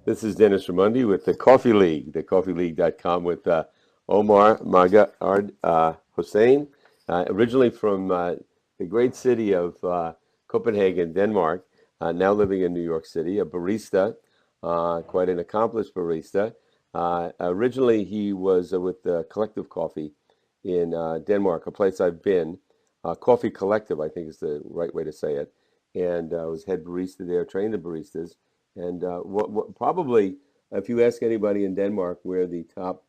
This is Dennis Ramundi with the Coffee League, thecoffeeleague.com with Omar Maagaard, Hossein, originally from the great city of Copenhagen, Denmark, now living in New York City, a barista, quite an accomplished barista. Originally, he was with Collective Coffee in Denmark, a place I've been. Coffee Collective, I think is the right way to say it. And was head barista there, trained the baristas. And probably, if you ask anybody in Denmark where the top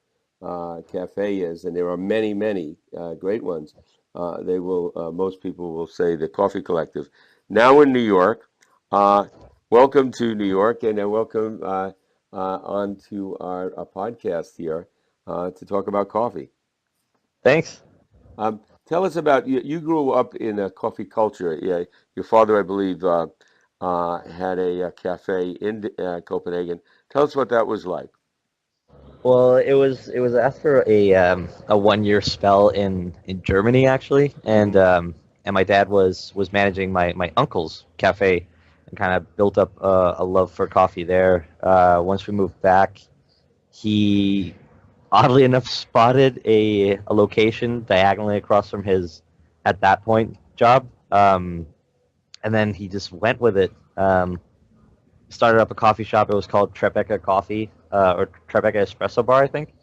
cafe is, and there are many, many great ones, most people will say the Coffee Collective. Now in New York, welcome to New York, and welcome on to our podcast here to talk about coffee. Thanks. Tell us about you grew up in a coffee culture. Yeah, your father, I believe, had a cafe in Copenhagen. Tell us what that was like. Well, it was after a 1 year spell in Germany actually, Hmm. and my dad was managing my uncle's cafe, and kind of built up a love for coffee there. Once we moved back, he oddly enough spotted a location diagonally across from his at that point job, and then he just went with it. Started up a coffee shop. It was called TriBeca Coffee, or TriBeca Espresso Bar, I think.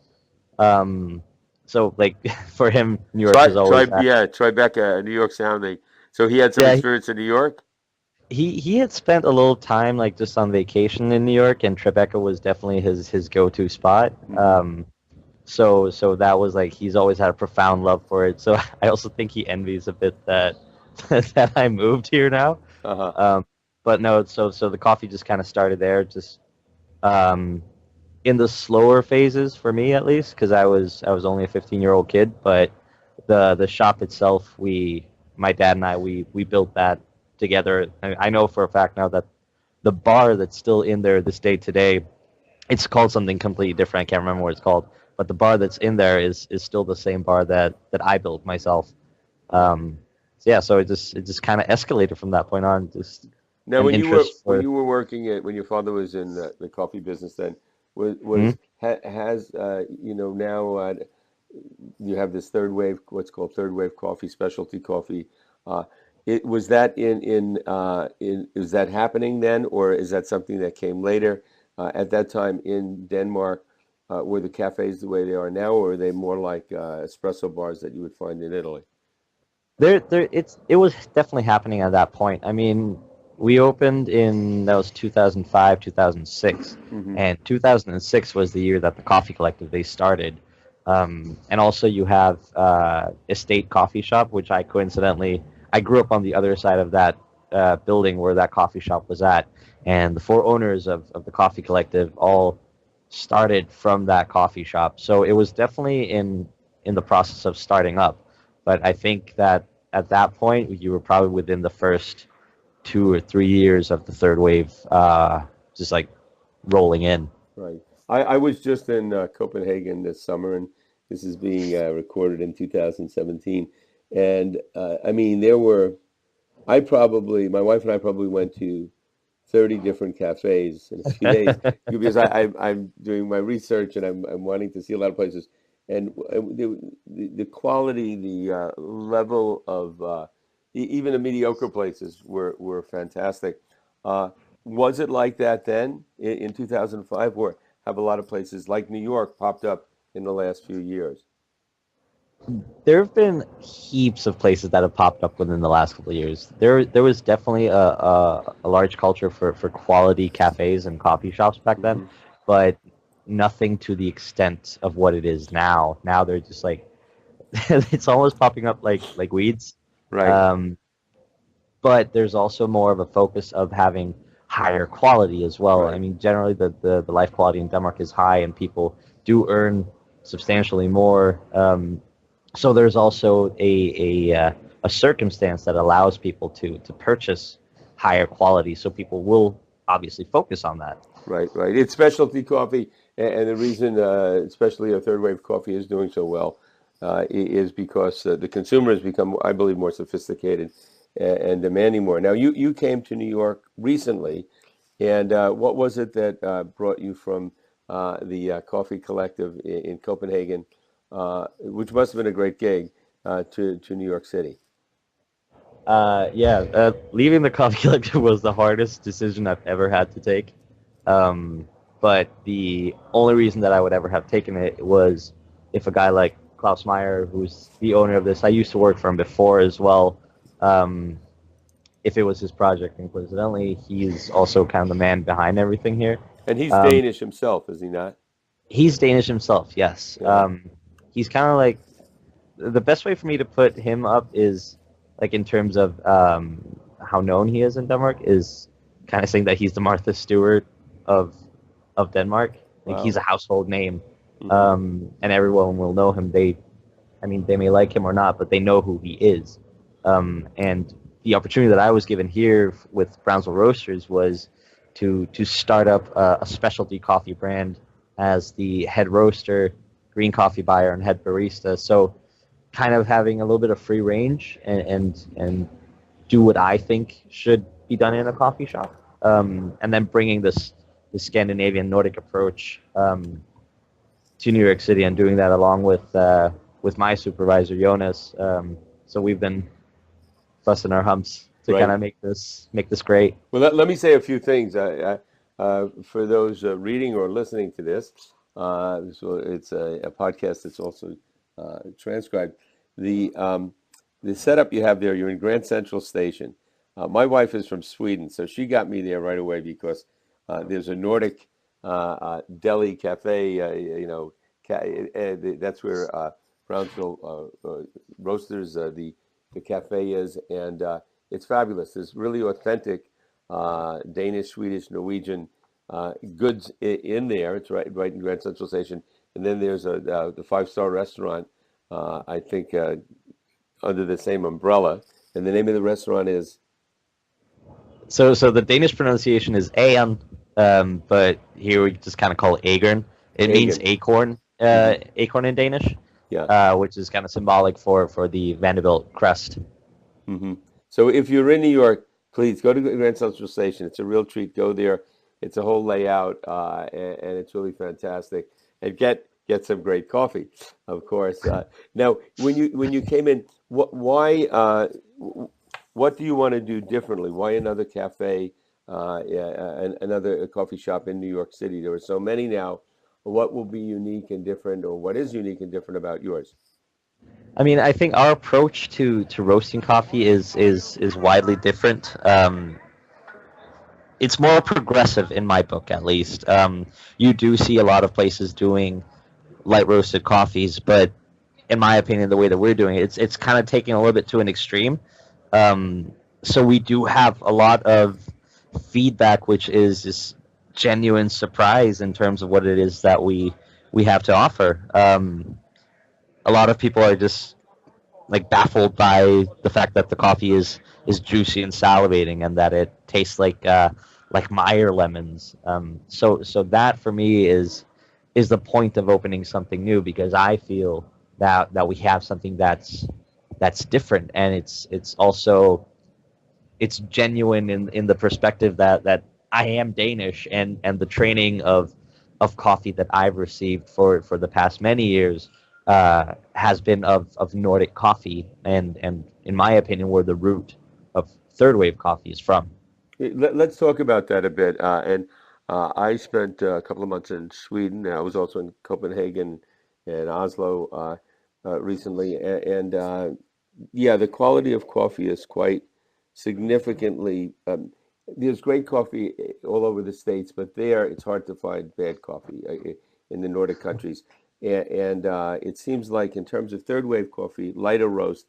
Um, so like for him, New York is always TriBeca, New York sounding. So he had some yeah. experience in New York. He had spent a little time like just on vacation in New York, and Tribeca was definitely his go-to spot. Hmm. So that was like he's always had a profound love for it. So I also think he envies a bit that that I moved here now. Uh-huh. Um, but no, so the coffee just kind of started there, just um, in the slower phases for me at least, because I was only a 15-year-old kid. But the shop itself, my dad and we built that together. I know for a fact now that the bar that's still in there this day today, it's called something completely different. I can't remember what it's called, but the bar that's in there is still the same bar that I built myself. Um, so yeah, so it just kind of escalated from that point on. Just Now, an interest when for. you were working when your father was in the coffee business, then Mhm. has now you have this third wave, what's called third wave coffee, specialty coffee. Uh, it was that in is that happening then, or is that something that came later? At that time in Denmark, were the cafes the way they are now, or are they more like espresso bars that you would find in Italy? It was definitely happening at that point. I mean, we opened in that was 2005, 2006, Hmm. and 2006 was the year that the Coffee Collective they started. And also you have Estate Coffee Shop, which I grew up on the other side of that building where that coffee shop was at, and the four owners of the Coffee Collective all started from that coffee shop. So it was definitely in the process of starting up. But I think that at that point, you were probably within the first 2 or 3 years of the third wave, just like rolling in. Right. I was just in Copenhagen this summer, and this is being recorded in 2017. And I mean, my wife and I probably went to 30 different cafes in a few days because I'm doing my research and I'm wanting to see a lot of places. And the quality, the level of even the mediocre places were fantastic. Uh, was it like that then in 2005, or have a lot of places like New York popped up in the last few years? There have been heaps of places that have popped up within the last couple of years. There was definitely a large culture for quality cafes and coffee shops back then, Hmm. but nothing to the extent of what it is now. Now they're just like it's almost popping up like weeds. Right. Um, but there's also more of a focus of having higher quality as well. I Right. mean, generally the life quality in Denmark is high, and people do earn substantially more. So there's also a circumstance that allows people to purchase higher quality. So people will obviously focus on that. Right, right. It's specialty coffee, and the reason, especially a third wave coffee, is doing so well is because the consumer has become, I believe, more sophisticated and demanding more. Now, you came to New York recently, And what was it that brought you from the Coffee Collective in Copenhagen, which must have been a great gig, to New York City? Leaving the coffee collective was the hardest decision I've ever had to take. Um, but the only reason that I would ever have taken it was if a guy like Claus Meyer, who's the owner of this, I used to work for him before as well. Um, if it was his project, and coincidentally, he's also kind of the man behind everything here. And he's Um, Danish himself, is he not? he's Danish himself, yes. Yeah. He's kind of like the best way for me to put him up is like in terms of how known he is in Denmark is kind of saying that he's the Martha Stewart of Denmark. Like Wow. he's a household name, Hmm. and everyone will know him. I mean, they may like him or not, but they know who he is. And the opportunity that I was given here with Brownsville Roasters was to start up a specialty coffee brand as the head roaster, green coffee buyer, and head barista. So kind of having a little bit of free range and do what I think should be done in a coffee shop, and then bringing this Scandinavian Nordic approach to New York City and doing that along with my supervisor Jonas. So we've been busting our humps to kind Right. of make this great. Well, let me say a few things for those reading or listening to this. So it's a podcast that's also transcribed. The setup you have there, you're in Grand Central Station. My wife is from Sweden, so she got me there right away because there's a Nordic deli cafe. That's where Brownsville Roasters, the cafe is, and it's fabulous. There's really authentic Danish, Swedish, Norwegian goods in there. It's right in Grand Central Station, and then there's the five-star restaurant. I think under the same umbrella, and the name of the restaurant is. So the Danish pronunciation is Agern, but here we just kind of call it Agern. It means Agern. acorn, Hmm. acorn in Danish, Yeah. which is kind of symbolic for the Vanderbilt crest. Hmm. So if you're in New York, please go to Grand Central Station. It's a real treat. Go there. It's a whole layout, and it's really fantastic. And get some great coffee, of course. Now, when you came in, what do you want to do differently? Why another cafe, another coffee shop in New York City? There are so many now. What will be unique and different, or what is unique and different about yours? I mean, I think our approach to roasting coffee is widely different. It's more progressive in my book, at least. You do see a lot of places doing light roasted coffees, but in my opinion, the way that we're doing it, it's kind of taking a little bit to an extreme. So we do have a lot of feedback, which is this genuine surprise in terms of what it is that we have to offer. A lot of people are just like baffled by the fact that the coffee is juicy and salivating, and that it tastes like Meyer lemons. So that for me is the point of opening something new, because I feel that we have something that's different, and it's also it's genuine in the perspective that I am Danish, and the training of coffee that I've received for the past many years has been of Nordic coffee, and in my opinion, where the root of third wave coffee is from. Let's talk about that a bit. And I spent a couple of months in Sweden. I was also in Copenhagen and Oslo recently. And yeah, the quality of coffee is quite significantly. There's great coffee all over the States, but there it's hard to find bad coffee in the Nordic countries. And it seems like in terms of third wave coffee, lighter roast,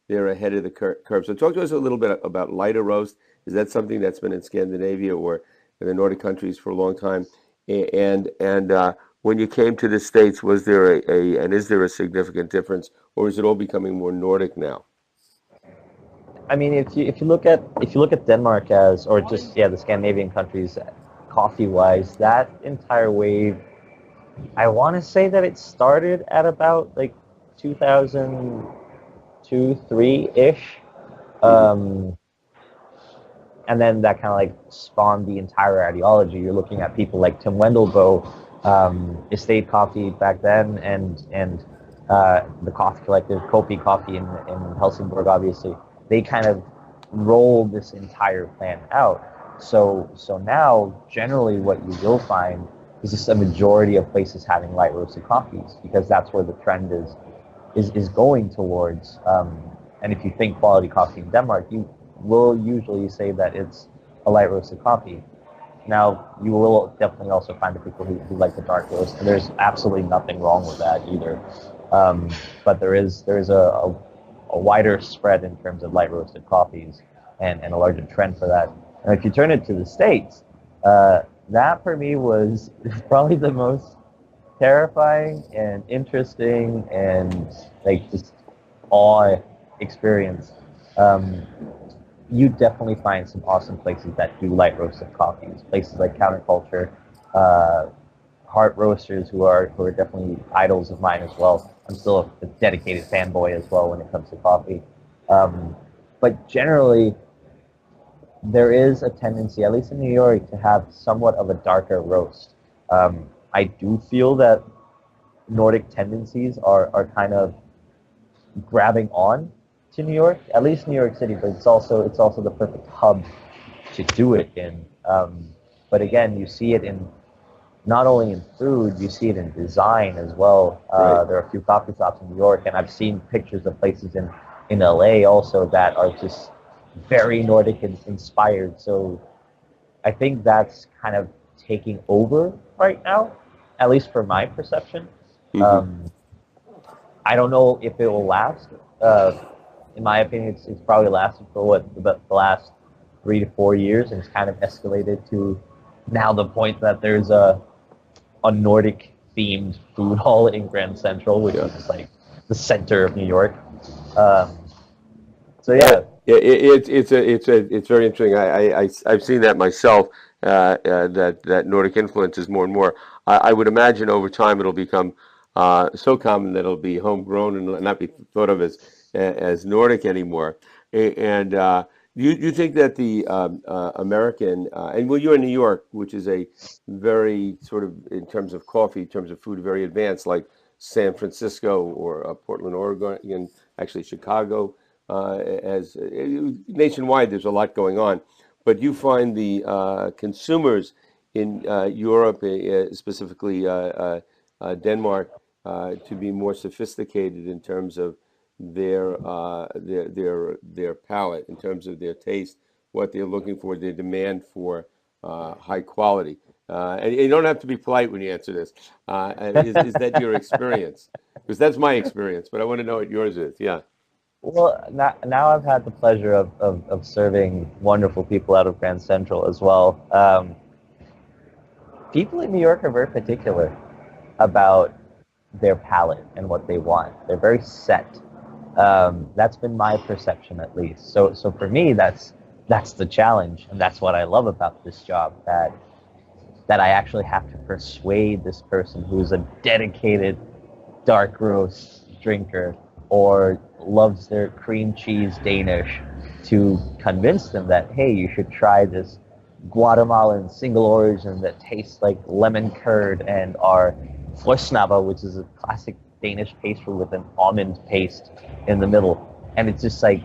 they're ahead of the curve. So talk to us a little bit about lighter roast. Is that something that's been in Scandinavia or in the Nordic countries for a long time? And when you came to the States, was there and is there a significant difference, or is it all becoming more Nordic now? I mean, if you look at Denmark as, or just the Scandinavian countries, coffee wise, that entire wave, I want to say that it started at about like 2002, 3 ish. Hmm. Um, and then that kind of like spawned the entire ideology. You're looking at people like Tim Wendelboe, Estate Coffee back then, and the Coffee Collective, Kopi Coffee in Helsingborg, obviously. They kind of rolled this entire plan out. So now, generally, what you will find is just a majority of places having light roasted coffees, because that's where the trend is going towards. And if you think quality coffee in Denmark, you will usually say that it's a light roasted coffee. Now, you will definitely also find the people who like the dark roast, and there's absolutely nothing wrong with that either. But there is a wider spread in terms of light roasted coffees, and a larger trend for that. And if you turn it to the States, that for me was probably the most terrifying and interesting and like just awe experience. You definitely find some awesome places that do light roasted coffees. Places like Counterculture, Heart Roasters, who are definitely idols of mine as well. I'm still a dedicated fanboy as well when it comes to coffee. But generally, there is a tendency, at least in New York, to have somewhat of a darker roast. I do feel that Nordic tendencies are kind of grabbing on to New York, at least New York City, but it's also the perfect hub to do it in. But again, you see it in not only in food, you see it in design as well. Right. There are a few coffee shops in New York, and I've seen pictures of places in LA also that are just very Nordic inspired. So I think that's kind of taking over right now, at least for my perception. Mm-hmm. I don't know if it will last. In my opinion, it's probably lasted for the last 3 to 4 years, and it's kind of escalated to now the point that there's a Nordic themed food hall in Grand Central, which is like the center of New York. So yeah. It's very interesting. I've seen that myself. That Nordic influence is more and more. I would imagine over time it'll become so common that it'll be homegrown and not be thought of as Nordic anymore. And you think that the American and well, you're in New York, which is a very sort of in terms of coffee, in terms of food, very advanced, like San Francisco or Portland, Oregon, actually Chicago. As nationwide, there's a lot going on, but you find the consumers in Europe, specifically Denmark, to be more sophisticated in terms of their palate, in terms of their taste, what they're looking for, their demand for high quality. And you don't have to be polite when you answer this. Is that your experience? Because that's my experience, but I want to know what yours is. Yeah. Well, now I've had the pleasure of serving wonderful people out of Grand Central as well. People in New York are very particular about their palate and what they want. They're very set. That's been my perception, at least. So for me, that's the challenge, and that's what I love about this job. That I actually have to persuade this person who's a dedicated dark roast drinker or loves their cream cheese Danish to convince them that, hey, you should try this Guatemalan single origin that tastes like lemon curd, and our frøsnapper, which is a classic Danish pastry with an almond paste in the middle. And it's just like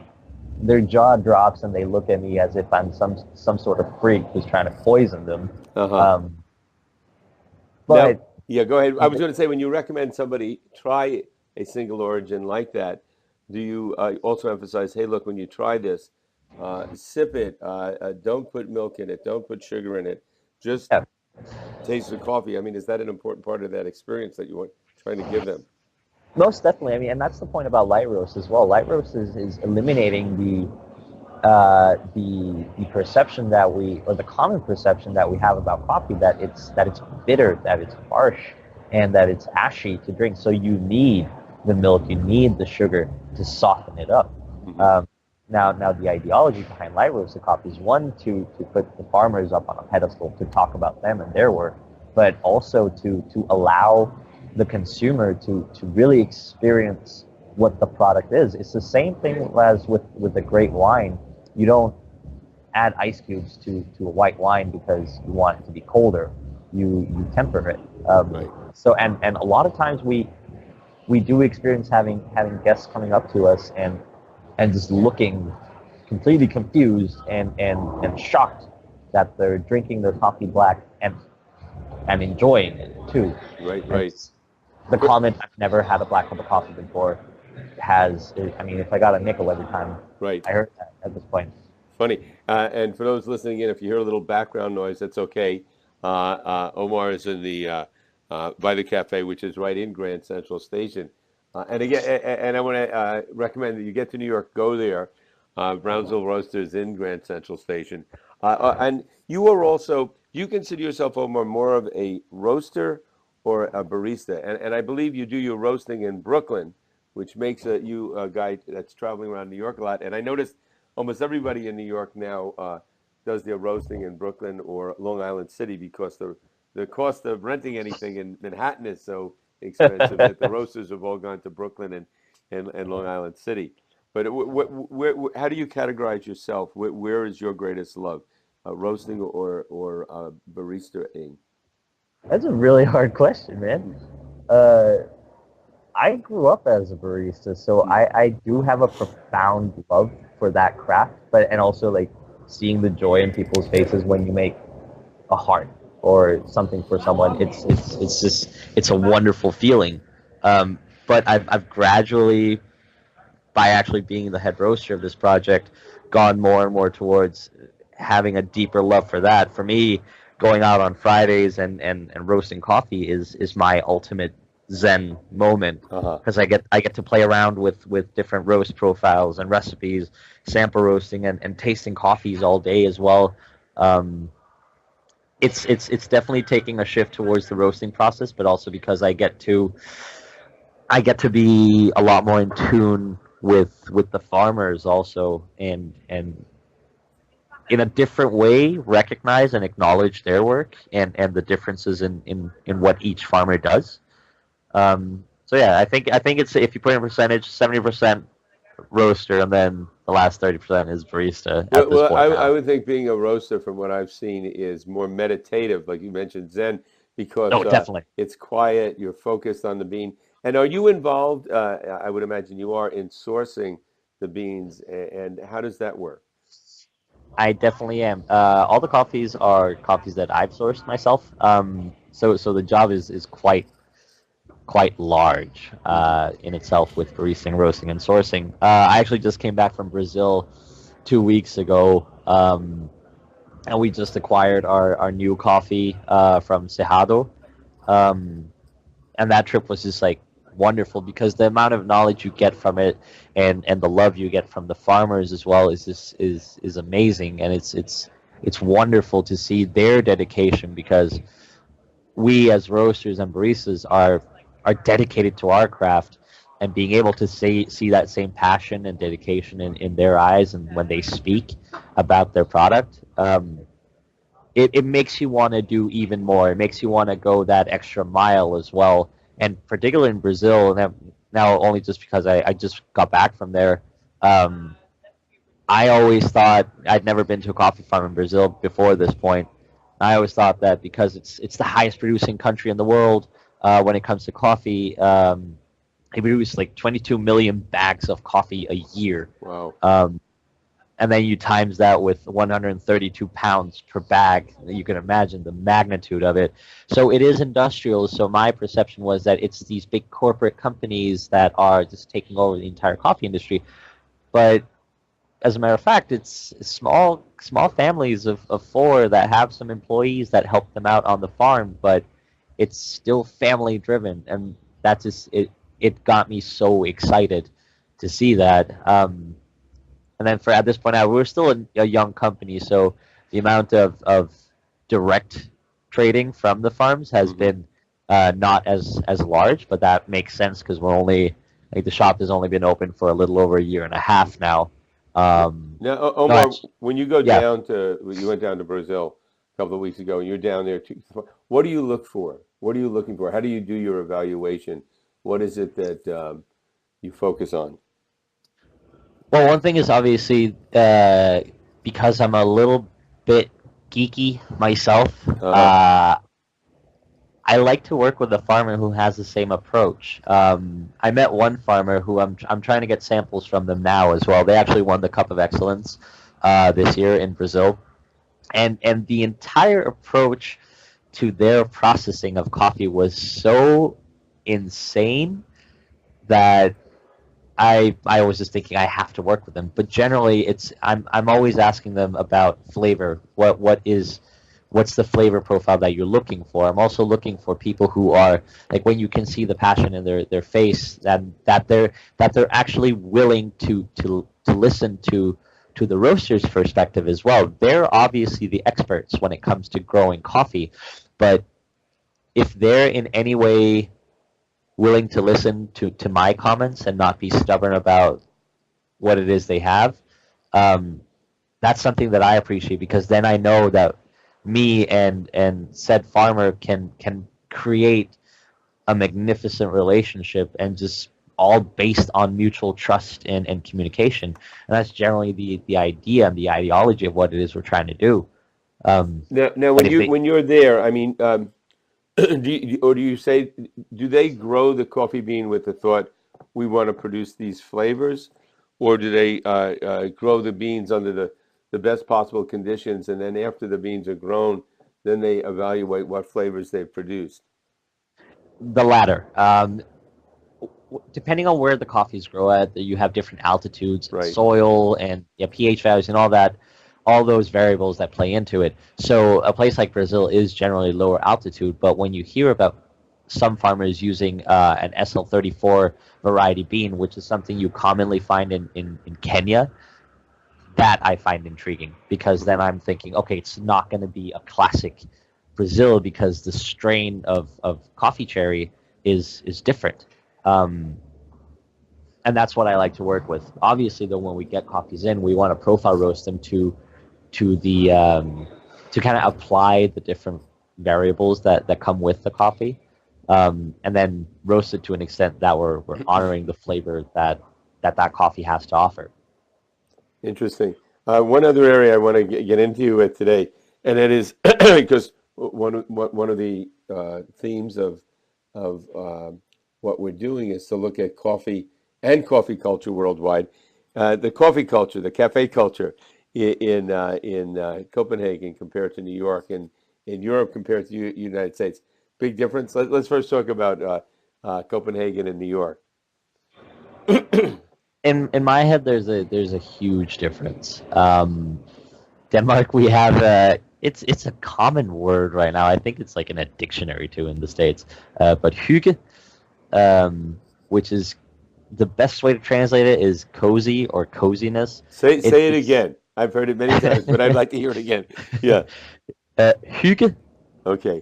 their jaw drops and they look at me as if I'm some sort of freak who's trying to poison them. But now, yeah, go ahead. I was going to say, when you recommend somebody try a single origin like that, do you also emphasize, hey, look, when you try this, sip it, don't put milk in it, don't put sugar in it, just taste the coffee? I mean, is that an important part of that experience that you want trying to give them? Most definitely. I mean, and that's the point about light roast as well. Light roast is eliminating the perception that or the common perception that we have about coffee, that it's bitter, that it's harsh, and that it's ashy to drink. So you need the milk, you need the sugar to soften it up. Now the ideology behind light roasted coffee is, one, to put the farmers up on a pedestal, to talk about them and their work, but also to allow the consumer to really experience what the product is. It's the same thing as with a great wine. You don't add ice cubes to a white wine because you want it to be colder. You temper it. Right. So and a lot of times we do experience having guests coming up to us and just looking completely confused and shocked that they're drinking their coffee black and enjoying it too. Right. And Right. the comment, "I've never had a black cup of coffee before," has, I mean, if I got a nickel every time Right. I heard that at this point. Funny. And for those listening in, if you hear a little background noise, that's okay. Omar is in the by the cafe, which is right in Grand Central Station. And again, and I want to recommend that you get to New York, go there. Brownsville Roasters in Grand Central Station. And you are also, you consider yourself, Omar, more of a roaster or a barista. And I believe you do your roasting in Brooklyn, which makes you a guy that's traveling around New York a lot. And I noticed almost everybody in New York now does their roasting in Brooklyn or Long Island City because the cost of renting anything in Manhattan is so expensive that the roasters have all gone to Brooklyn and Long Island City. But how do you categorize yourself? Where is your greatest love, roasting or baristaing? That's a really hard question, man. Uh, I grew up as a barista, so I do have a profound love for that craft, but and also like seeing the joy in people's faces when you make a heart or something for someone. It's just it's a wonderful feeling. But I've gradually, by actually being the head roaster of this project, gone more and more towards having a deeper love for that. For me, going out on Fridays and roasting coffee is my ultimate zen moment Uh-huh. because I get to play around with different roast profiles and recipes, sample roasting and tasting coffees all day as well. Um, it's definitely taking a shift towards the roasting process, but also because I get to be a lot more in tune with the farmers also and in a different way recognize and acknowledge their work and the differences in what each farmer does. So yeah, I think it's if you put in a percentage, 70% roaster and then the last 30% is barista Well, at this well, point I now. would think being a roaster, from what I've seen, is more meditative, like you mentioned, Zen, because Oh, definitely. it's quiet, you're focused on the bean. And are you involved, I would imagine you are, in sourcing the beans, and how does that work? I definitely am. All the coffees are coffees that I've sourced myself. So the job is quite large Hmm. in itself with baristing, roasting, and sourcing. I actually just came back from Brazil 2 weeks ago, and we just acquired our new coffee from Cerrado. Um, and that trip was just like wonderful because the amount of knowledge you get from it and the love you get from the farmers as well is amazing, and it's wonderful to see their dedication because we as roasters and baristas are dedicated to our craft, and being able to see that same passion and dedication in their eyes and when they speak about their product, it makes you want to do even more. It makes you want to go that extra mile as well. And particularly in Brazil, now only just because I just got back from there, um, I always thought I'd never been to a coffee farm in Brazil before this point. I always thought that because it's the highest producing country in the world when it comes to coffee, they produce like 22 million bags of coffee a year. Wow. Um, and then you times that with 132 pounds per bag. You can imagine the magnitude of it. So it is industrial. So my perception was that it's these big corporate companies that are just taking over the entire coffee industry. But as a matter of fact, it's small families of four that have some employees that help them out on the farm, but it's still family driven, and that's just it got me so excited to see that. And then for at this point now, we're still a young company, so the amount of direct trading from the farms has Hmm. been not as large, but that makes sense because we're only like the shop has only been open for a little over a year and a half now. Now, No, Omar, actually, when you go yeah. down to, well, you went down to Brazil a couple of weeks ago, and you're down there too. What do you look for? What are you looking for? How do you do your evaluation? What is it that you focus on? Well, one thing is obviously because I'm a little bit geeky myself, Uh-huh. I like to work with a farmer who has the same approach. I met one farmer who I'm trying to get samples from them now as well. They actually won the Cup of Excellence this year in Brazil, and the entire approach to their processing of coffee was so insane that I was just thinking I have to work with them. But generally, I'm always asking them about flavor. What's the flavor profile that you're looking for? I'm also looking for people who are like, when you can see the passion in their face, that they're actually willing to listen to the roaster's perspective as well. They're obviously the experts when it comes to growing coffee, but if they're in any way willing to listen to my comments and not be stubborn about what it is they have, um, that's something that I appreciate, because then I know that me and said farmer can create a magnificent relationship, and just all based on mutual trust and communication. And that's generally the idea and the ideology of what it is we're trying to do. Now, But if they when you're there, I mean, or do you say, do they grow the coffee bean with the thought, we want to produce these flavors, or do they grow the beans under the best possible conditions, and then after the beans are grown, then they evaluate what flavors they've produced? The latter. Depending on where the coffees grow at, you have different altitudes and Right. soil and, yeah, pH values and all that, all those variables that play into it. So a place like Brazil is generally lower altitude, but when you hear about some farmers using an SL34 variety bean, which is something you commonly find in Kenya, that I find intriguing, because then I'm thinking, okay, it's not going to be a classic Brazil, because the strain of coffee cherry is different. Um, and that's what I like to work with. Obviously, though, when we get coffees in, we want to profile roast them to the to kind of apply the different variables that come with the coffee, and then roast it to an extent that we're honoring the flavor that coffee has to offer. Interesting. One other area I want to get into today, and it is because one of the themes of what we're doing is to look at coffee and coffee culture worldwide. The coffee culture, the cafe culture in Copenhagen compared to New York, and in Europe compared to United States. Big difference. Let's first talk about Copenhagen and New York. In my head, there's a huge difference. Denmark, we have it's a common word right now. I think it's like in a dictionary too in the States. But hygge, which is, the best way to translate it is cozy or coziness. Say it It's again. I've heard it many times, but I'd like to hear it again. Yeah. hygge. Okay.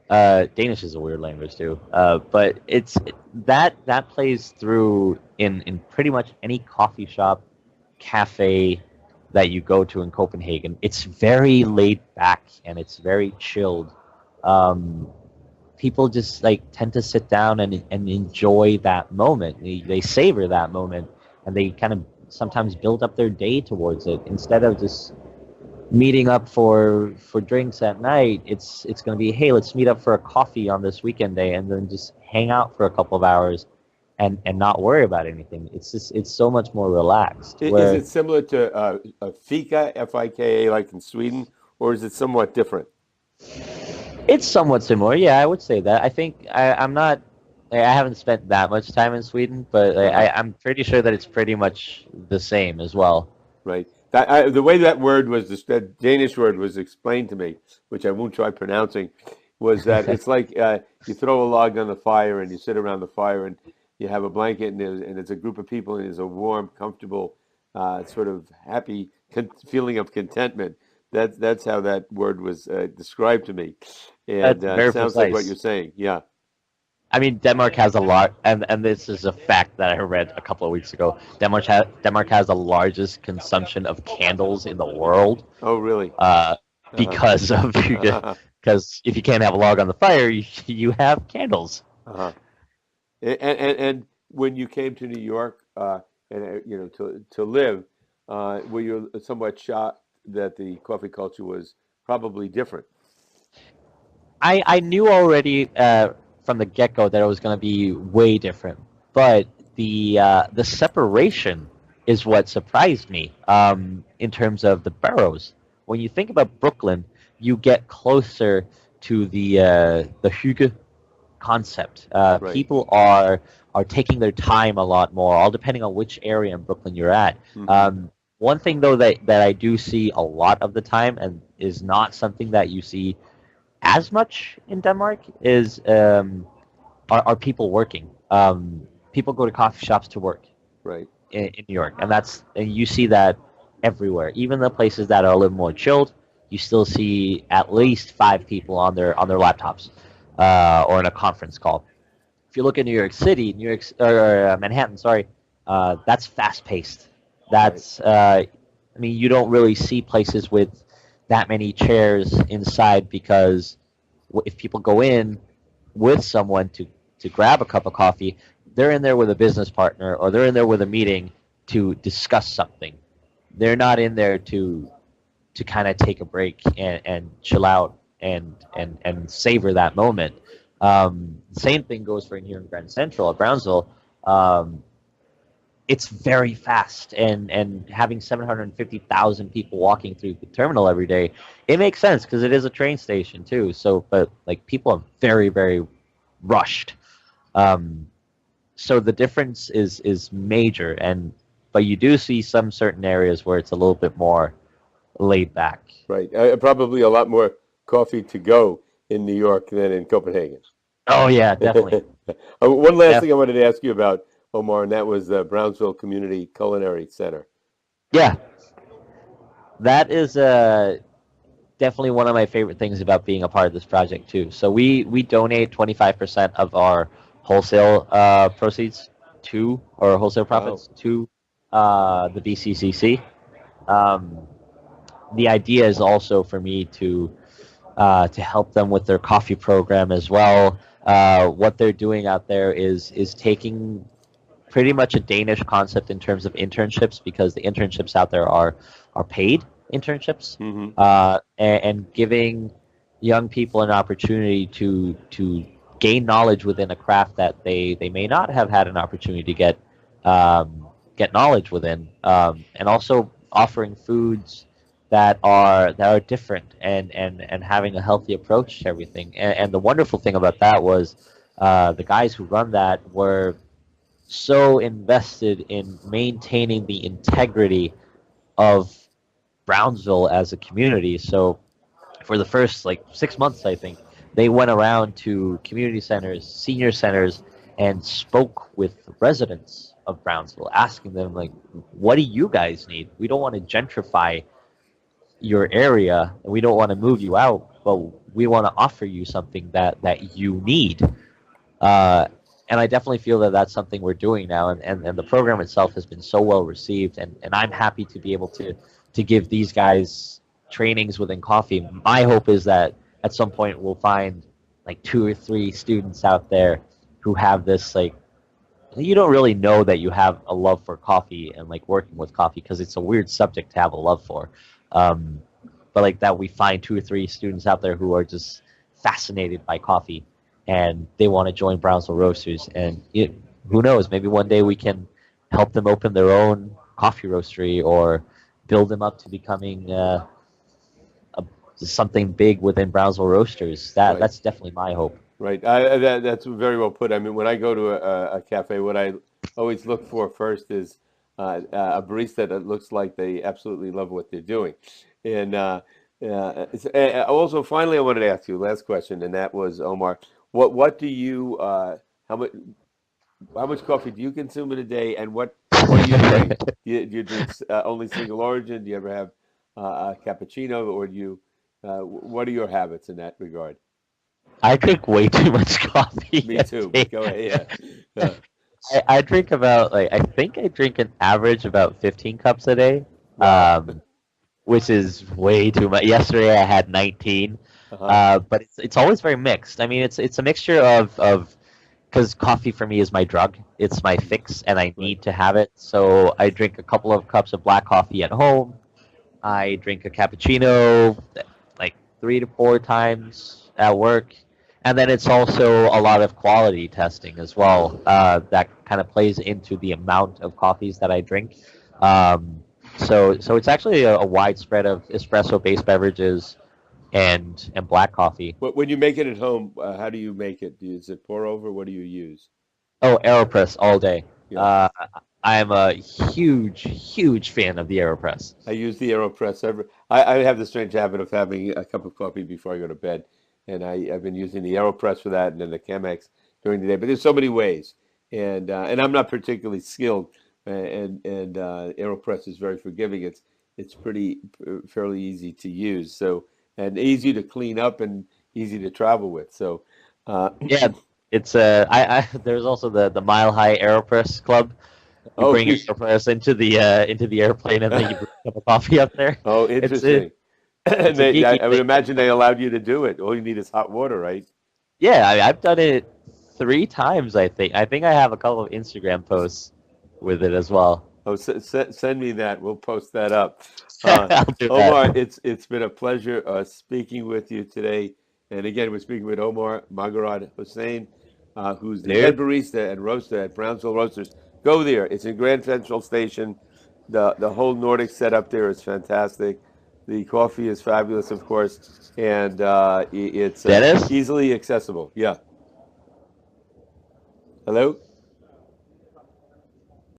Danish is a weird language too, but it's that plays through in pretty much any coffee shop, cafe that you go to in Copenhagen. It's very laid back and it's very chilled. Um, People just like tend to sit down and enjoy that moment. They savor that moment, and they kind of sometimes build up their day towards it, instead of just meeting up for drinks at night. It's going to be, hey, let's meet up for a coffee on this weekend day, and then just hang out for a couple of hours and not worry about anything. It's so much more relaxed. Is Where it similar to a fika, Fika, like in Sweden, or is it somewhat different? it's somewhat similar, yeah, I would say that. I think I'm not. I haven't spent that much time in Sweden, but Uh-huh. I'm pretty sure that it's pretty much the same as well. Right. The way that word was, that Danish word was explained to me, which I won't try pronouncing, was that it's like you throw a log on the fire and you sit around the fire and you have a blanket and it's a group of people and there's a warm, comfortable, sort of happy feeling of contentment. That's how that word was described to me, and That's it very sounds like what you're precise. saying. Yeah. I mean, Denmark has a lot, and this is a fact that I read a couple of weeks ago. Denmark has the largest consumption of candles in the world, Oh, really? uh, Uh-huh. because of because if you can't have a log on the fire, you have candles. Uh-huh. And when you came to New York, and you know, to live, were you somewhat that the coffee culture was probably different. I knew already from the get-go that it was going to be way different, but the separation is what surprised me in terms of the boroughs. When you think about Brooklyn, you get closer to the hygge concept. Right. People are taking their time a lot more, all depending on which area in Brooklyn you're at. One thing though that I do see a lot of the time, and is not something that you see as much in Denmark, is are people working. People go to coffee shops to work Right. in New York, and you see that everywhere. Even the places that are a little more chilled, you still see at least 5 people on their laptops or in a conference call. If you look at New York City, or Manhattan, sorry, that's fast paced. That's I mean, you don't really see places with that many chairs inside, because if people go in with someone to grab a cup of coffee, they're in there with a business partner, or they're in there with a meeting to discuss something. They're not in there to kind of take a break and chill out and savor that moment. Same thing goes for in here in Grand Central at Brownsville. It's very fast, and having 750,000 people walking through the terminal every day, it makes sense because it is a train station too. So, but like, people are very, very rushed. So the difference is major, but you do see some certain areas where it's a little bit more laid back. Right. Probably a lot more coffee to go in New York than in Copenhagen. Oh yeah, definitely. One last thing I wanted to ask you about, Omar, and that was the Brownsville Community Culinary Center. Yeah, that is definitely one of my favorite things about being a part of this project too. So we donate 25% of our wholesale proceeds to, or wholesale profits to the BCCC. The idea is also for me to help them with their coffee program as well. What they're doing out there is taking pretty much a Danish concept in terms of internships, because the internships out there are paid internships, and giving young people an opportunity to gain knowledge within a craft that they may not have had an opportunity to get knowledge within, and also offering foods that are different, and having a healthy approach to everything. And the wonderful thing about that was the guys who run that were so invested in maintaining the integrity of Brownsville as a community. So for the first 6 months, I think, they went around to community centers, senior centers, and spoke with residents of Brownsville, asking them, like, what do you guys need? We don't want to gentrify your area, and we don't want to move you out, but we want to offer you something that you need. And I definitely feel that that's something we're doing now, and the program itself has been so well received, and I'm happy to be able to give these guys trainings within coffee. My hope is that at some point we'll find 2 or 3 students out there who have this, you don't really know that you have a love for coffee and working with coffee, because it's a weird subject to have a love for. But that we find 2 or 3 students out there who are just fascinated by coffee, and they want to join Brownsville Roasters. And who knows, maybe one day we can help them open their own coffee roastery, or build them up to becoming something big within Brownsville Roasters. That's definitely my hope. Right. That's very well put. I mean, when I go to a cafe, what I always look for first is a barista that looks like they absolutely love what they're doing. And also, finally, I wanted to ask you last question, and that was, Omar, what do you how much coffee do you consume in a day, and what do you drink? Do you drink only single origin? Do you ever have a cappuccino, or do you what are your habits in that regard? I drink way too much coffee. Me too. Go ahead. Yeah. I drink about I think I drink an average about 15 cups a day, which is way too much. Yesterday I had 19, but it's always very mixed. I mean, it's a mixture of because coffee for me is my drug. It's my fix, and I need to have it. So I drink a couple of cups of black coffee at home, I drink a cappuccino like 3 to 4 times at work, and then it's also a lot of quality testing as well. That kind of plays into the amount of coffees that I drink. Um, so it's actually a widespread of espresso-based beverages and black coffee. When you make it at home, how do you make it? Is it pour over? What do you use? Oh, AeroPress all day. Yeah. Uh, I'm a huge fan of the AeroPress. I use the AeroPress I have the strange habit of having a cup of coffee before I go to bed, and I've been using the AeroPress for that, and then the Chemex during the day. But there's so many ways, and I'm not particularly skilled, and AeroPress is very forgiving. It's pretty fairly easy to use, so and easy to clean up and easy to travel with. So, uh, Yeah, it's I there's also the Mile High AeroPress Club. You oh, bring your AeroPress into the airplane and then you bring a cup of coffee up there. oh, It's interesting. And it's a geeky I would thing. imagine they allowed you to do it. All you need is hot water, right? Yeah, I've done it 3 times. I think I have a couple of Instagram posts with it as well. Oh, send me that. We'll post that up. I'll do Omar, that. it's been a pleasure speaking with you today. And again, we're speaking with Omar Maagaard Hossein, who's the head Dude, barista and roaster at Brownsville Roasters. Go there. It's in Grand Central Station. The whole Nordic setup there is fantastic. The coffee is fabulous, of course, and it's Dennis? easily accessible. Yeah. Hello.